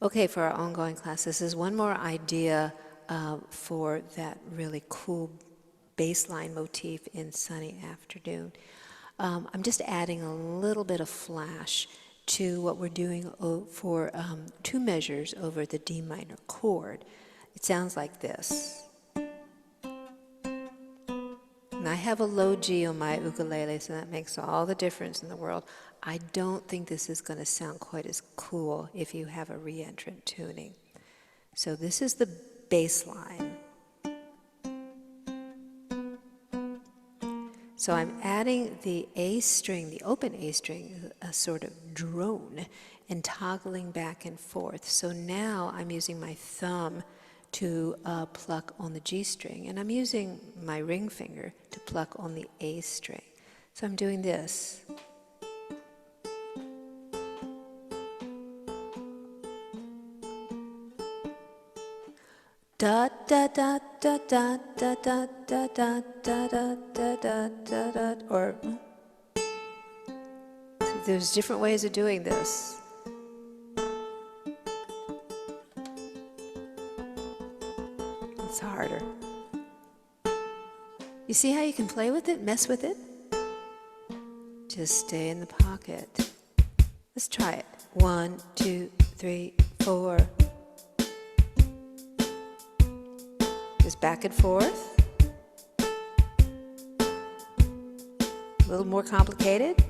Okay, for our ongoing class, this is one more idea for that really cool bass line motif in Sunny Afternoon. I'm just adding a little bit of flash to what we're doing for two measures over the D minor chord. It sounds like this. And I have a low G on my ukulele, so that makes all the difference in the world. I don't think this is going to sound quite as cool if you have a reentrant tuning. So this is the bass line. So I'm adding the A string, the open A string, a sort of drone, and toggling back and forth. So now I'm using my thumb to pluck on the G string, and I'm using my ring finger to pluck on the A string. So I'm doing this. Da da da da da da da da da da da da da da da, or there's different ways of doing this. It's harder. You see how you can play with it, mess with it? Just stay in the pocket. Let's try it. 1, 2, 3, 4. Just back and forth. A little more complicated.